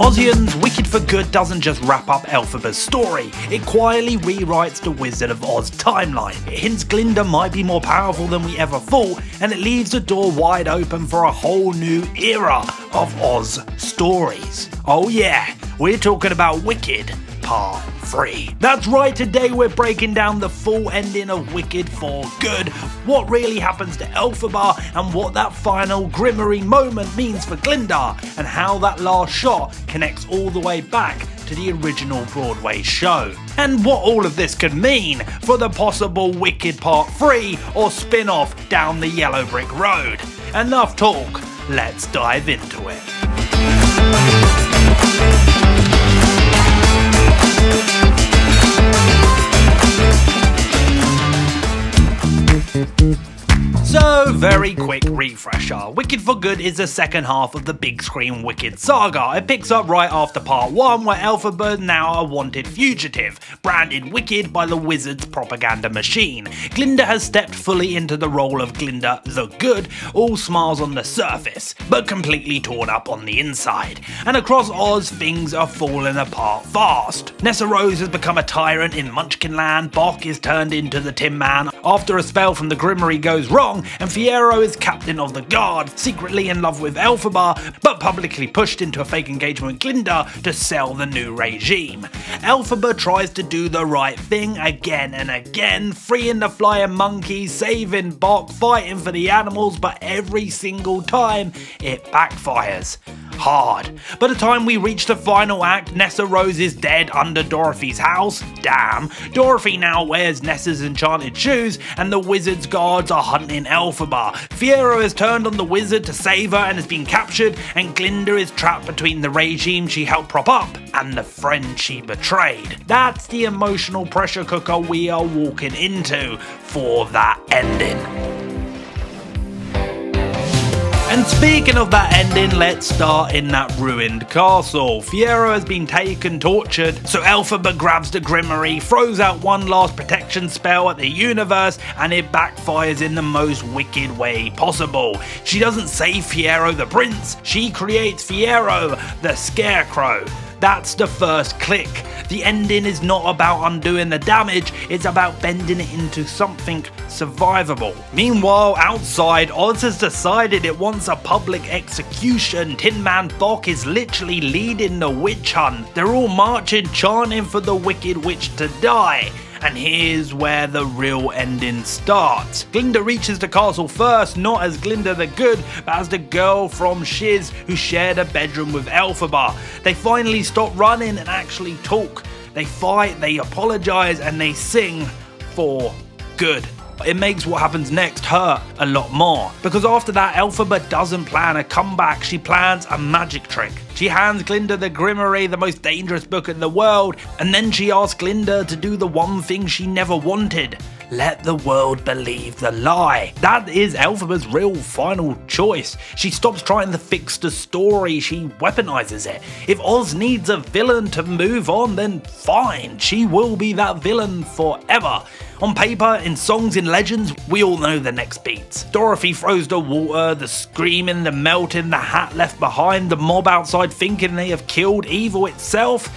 Ozians, Wicked for Good doesn't just wrap up Elphaba's story, it quietly rewrites the Wizard of Oz timeline. It hints Glinda might be more powerful than we ever thought, and it leaves the door wide open for a whole new era of Oz stories. Oh yeah, we're talking about Wicked Part 3. That's right, today we're breaking down the full ending of Wicked for Good, what really happens to Elphaba, and what that final Grimmerie moment means for Glinda, and how that last shot connects all the way back to the original Broadway show. And what all of this could mean for the possible Wicked Part 3 or spin-off down the Yellow Brick Road. Enough talk, let's dive into it. So, very quick refresher. Wicked for Good is the second half of the big screen Wicked saga. It picks up right after part 1, where Elphaba is now a wanted fugitive, branded Wicked by the Wizard's propaganda machine. Glinda has stepped fully into the role of Glinda the Good, all smiles on the surface, but completely torn up on the inside. And across Oz, things are falling apart fast. Nessa Rose has become a tyrant in Munchkinland, Boq is turned into the Tin Man after a spell from the Grimmerie goes wrong, and Fiyero is captain of the guard, secretly in love with Elphaba, but publicly pushed into a fake engagement with Glinda to sell the new regime. Elphaba tries to do the right thing again and again, freeing the flying monkeys, saving Boq, fighting for the animals, but every single time it backfires. Hard. By the time we reach the final act, Nessa Rose is dead under Dorothy's house. Damn. Dorothy now wears Nessa's enchanted shoes, and the wizard's guards are hunting Elphaba. Fiyero has turned on the wizard to save her and has been captured, and Glinda is trapped between the regime she helped prop up and the friend she betrayed. That's the emotional pressure cooker we are walking into for that ending. And speaking of that ending, let's start in that ruined castle. Fiyero has been taken, tortured, so Elphaba grabs the Grimmerie, throws out one last protection spell at the universe, and it backfires in the most wicked way possible. She doesn't save Fiyero the prince, she creates Fiyero the Scarecrow. That's the first click. The ending is not about undoing the damage, it's about bending it into something survivable. Meanwhile, outside, Oz has decided it wants a public execution. Tin Man Boq is literally leading the witch hunt. They're all marching, chanting for the Wicked Witch to die. And here's where the real ending starts. Glinda reaches the castle first, not as Glinda the Good, but as the girl from Shiz who shared a bedroom with Elphaba. They finally stop running and actually talk. They fight, they apologise, and they sing for good. It makes what happens next hurt a lot more, because after that Elphaba doesn't plan a comeback, she plans a magic trick. She hands Glinda the Grimmerie, the most dangerous book in the world, and then she asks Glinda to do the one thing she never wanted. Let the world believe the lie. That is Elphaba's real final choice. She stops trying to fix the story, she weaponizes it. If Oz needs a villain to move on, then fine, she will be that villain forever. On paper, in songs, in legends, we all know the next beats. Dorothy throws the water, the screaming, the melting, the hat left behind, the mob outside thinking they have killed evil itself.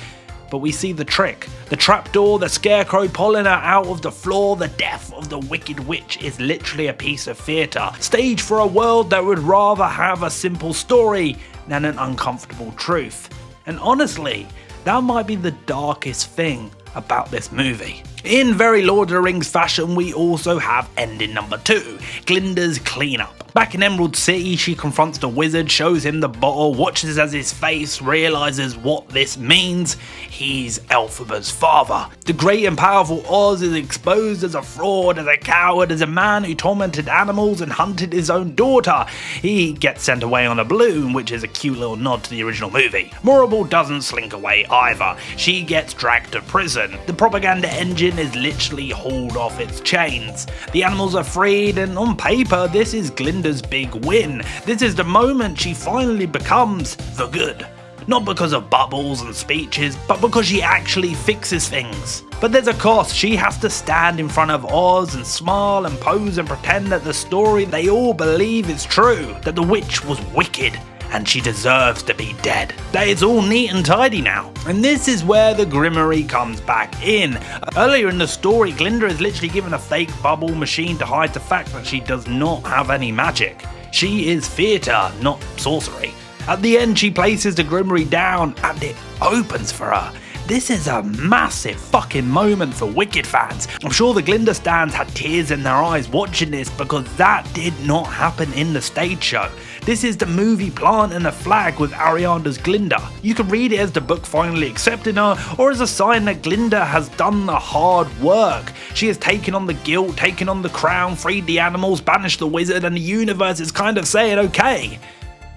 But we see the trick. The trapdoor, the Scarecrow pulling her out of the floor, the death of the Wicked Witch is literally a piece of theatre. Staged for a world that would rather have a simple story than an uncomfortable truth. And honestly, that might be the darkest thing about this movie. In very Lord of the Rings fashion, we also have ending number 2, Glinda's cleanup. Back in Emerald City, she confronts the wizard, shows him the bottle, watches as his face realises what this means. He's Elphaba's father. The great and powerful Oz is exposed as a fraud, as a coward, as a man who tormented animals and hunted his own daughter. He gets sent away on a balloon, which is a cute little nod to the original movie. Morrible doesn't slink away either. She gets dragged to prison. The propaganda engine is literally hauled off its chains. The animals are freed, and on paper, this is Glinda's big win. This is the moment she finally becomes the good. Not because of bubbles and speeches, but because she actually fixes things. But there's a cost. She has to stand in front of Oz and smile and pose and pretend that the story they all believe is true, that the witch was wicked and she deserves to be dead. It's all neat and tidy now. And this is where the Grimmerie comes back in. Earlier in the story, Glinda is literally given a fake bubble machine to hide the fact that she does not have any magic. She is theatre, not sorcery. At the end, she places the Grimmerie down and it opens for her. This is a massive fucking moment for Wicked fans. I'm sure the Glinda stands had tears in their eyes watching this because that did not happen in the stage show. This is the movie planting a flag with Ariana's Glinda. You can read it as the book finally accepting her, or as a sign that Glinda has done the hard work. She has taken on the guilt, taken on the crown, freed the animals, banished the wizard, and the universe is kind of saying, okay,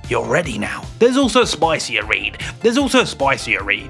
you're ready now. There's also a spicier read.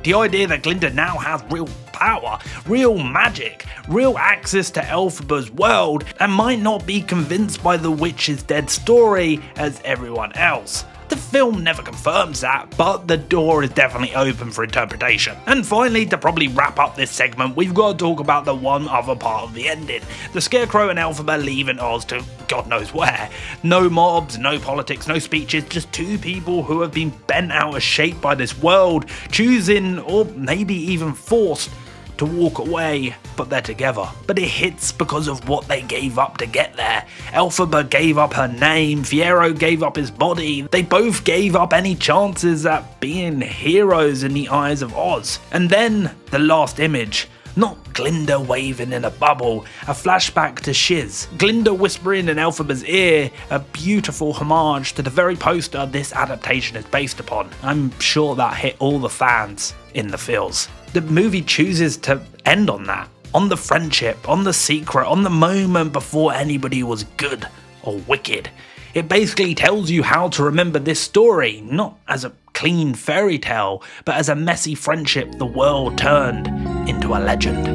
The idea that Glinda now has real power, real magic, real access to Elphaba's world, and might not be convinced by the witch's dead story as everyone else. The film never confirms that, but the door is definitely open for interpretation. And finally, to probably wrap up this segment, we've got to talk about the one other part of the ending. The Scarecrow and Elphaba leaving Oz to God knows where. No mobs, no politics, no speeches, just two people who have been bent out of shape by this world, choosing, or maybe even forced, to walk away, but they're together. But it hits because of what they gave up to get there. Elphaba gave up her name, Fiyero gave up his body, they both gave up any chances at being heroes in the eyes of Oz. And then, the last image. Not Glinda waving in a bubble, a flashback to Shiz. Glinda whispering in Elphaba's ear, a beautiful homage to the very poster this adaptation is based upon. I'm sure that hit all the fans in the feels. The movie chooses to end on that. On the friendship, on the secret, on the moment before anybody was good or wicked. It basically tells you how to remember this story, not as a clean fairy tale, but as a messy friendship the world turned into a legend.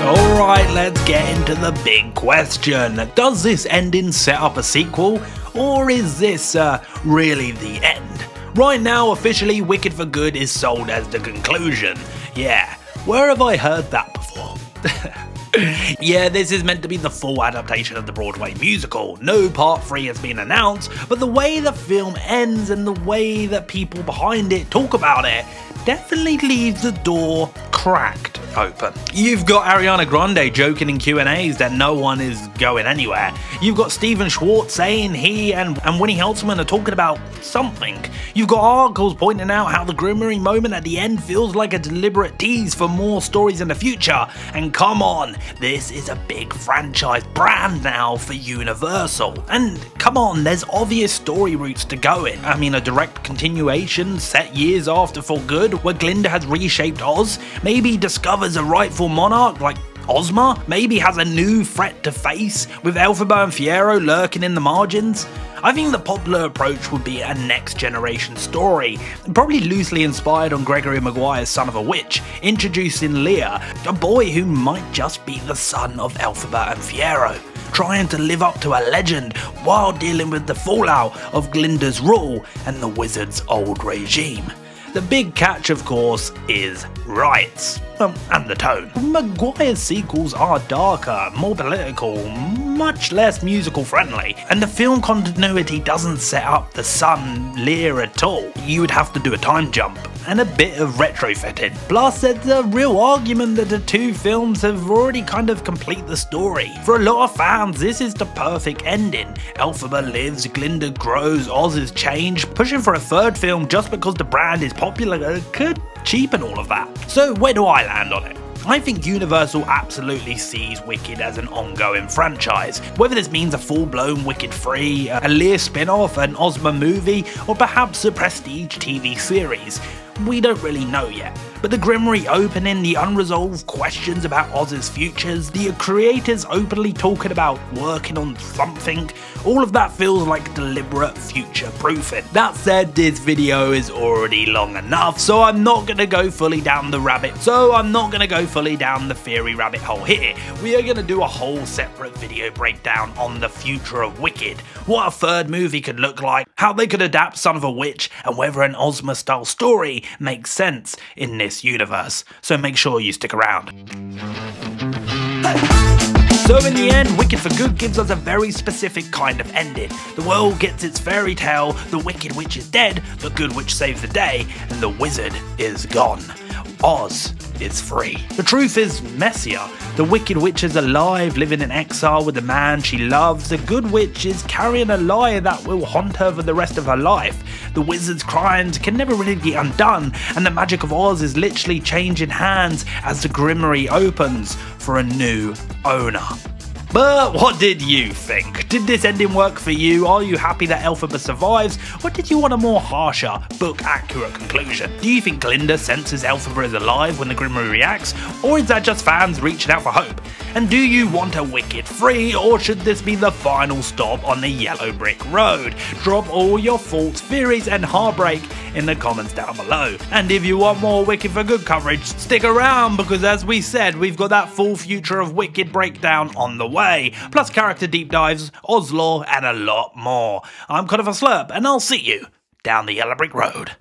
Alright, let's get into the big question. Does this ending set up a sequel, or is this really the end? Right now, officially, Wicked for Good is sold as the conclusion. Yeah, where have I heard that before? Yeah, this is meant to be the full adaptation of the Broadway musical. No part 3 has been announced, but the way the film ends and the way that people behind it talk about it definitely leaves the door cracked open. You've got Ariana Grande joking in Q&As that no one is going anywhere. You've got Stephen Schwartz saying he and Winnie Holtzman are talking about something. You've got articles pointing out how the Grimmerie moment at the end feels like a deliberate tease for more stories in the future. And come on, this is a big franchise brand now for Universal. And come on, there's obvious story routes to go in. I mean, a direct continuation set years after For Good, where Glinda has reshaped Oz, maybe discovers a rightful monarch like Ozma, maybe has a new threat to face, with Elphaba and Fiyero lurking in the margins. I think the popular approach would be a next generation story, probably loosely inspired on Gregory Maguire's Son of a Witch, introducing Liir, a boy who might just be the son of Elphaba and Fiyero, trying to live up to a legend while dealing with the fallout of Glinda's rule and the wizard's old regime. The big catch, of course, is rights, and the tone. Maguire's sequels are darker, more political, much less musical friendly, and the film continuity doesn't set up the son, Liir, at all. You would have to do a time jump, and a bit of retrofitting. Plus, there's a real argument that the two films have already kind of complete the story. For a lot of fans, this is the perfect ending. Elphaba lives, Glinda grows, Oz is changed. Pushing for a third film just because the brand is popular could cheapen all of that. So where do I land on it? I think Universal absolutely sees Wicked as an ongoing franchise, whether this means a full-blown Wicked 3, a Liir spin-off, an Ozma movie, or perhaps a prestige TV series. We don't really know yet, but the Grimmerie opening, the unresolved questions about Oz's futures, the creators openly talking about working on something, all of that feels like deliberate future proofing. That said, this video is already long enough, so I'm not gonna go fully down the theory rabbit hole here. We are gonna do a whole separate video breakdown on the future of Wicked, what a third movie could look like, how they could adapt Son of a Witch, and whether an Ozma style story makes sense in this universe. So make sure you stick around. So So in the end, Wicked for Good gives us a very specific kind of ending. The world gets its fairy tale, the Wicked Witch is dead, the Good Witch saves the day, and the Wizard is gone. Oz is free. The truth is messier. The Wicked Witch is alive, living in exile with the man she loves. The Good Witch is carrying a lie that will haunt her for the rest of her life. The Wizard's crimes can never really be undone, and the magic of Oz is literally changing hands as the Grimmerie opens for a new owner. But what did you think? Did this ending work for you? Are you happy that Elphaba survives? Or did you want a more harsher, book-accurate conclusion? Do you think Glinda senses Elphaba is alive when the Grimmerie reacts? Or is that just fans reaching out for hope? And do you want a Wicked free, or should this be the final stop on the yellow brick road? Drop all your thoughts, theories and heartbreak in the comments down below. And if you want more Wicked for Good coverage, stick around, because as we said, we've got that full future of Wicked breakdown on the way, plus character deep dives, Oz lore and a lot more. I'm kind of a slurp, and I'll see you down the yellow brick road.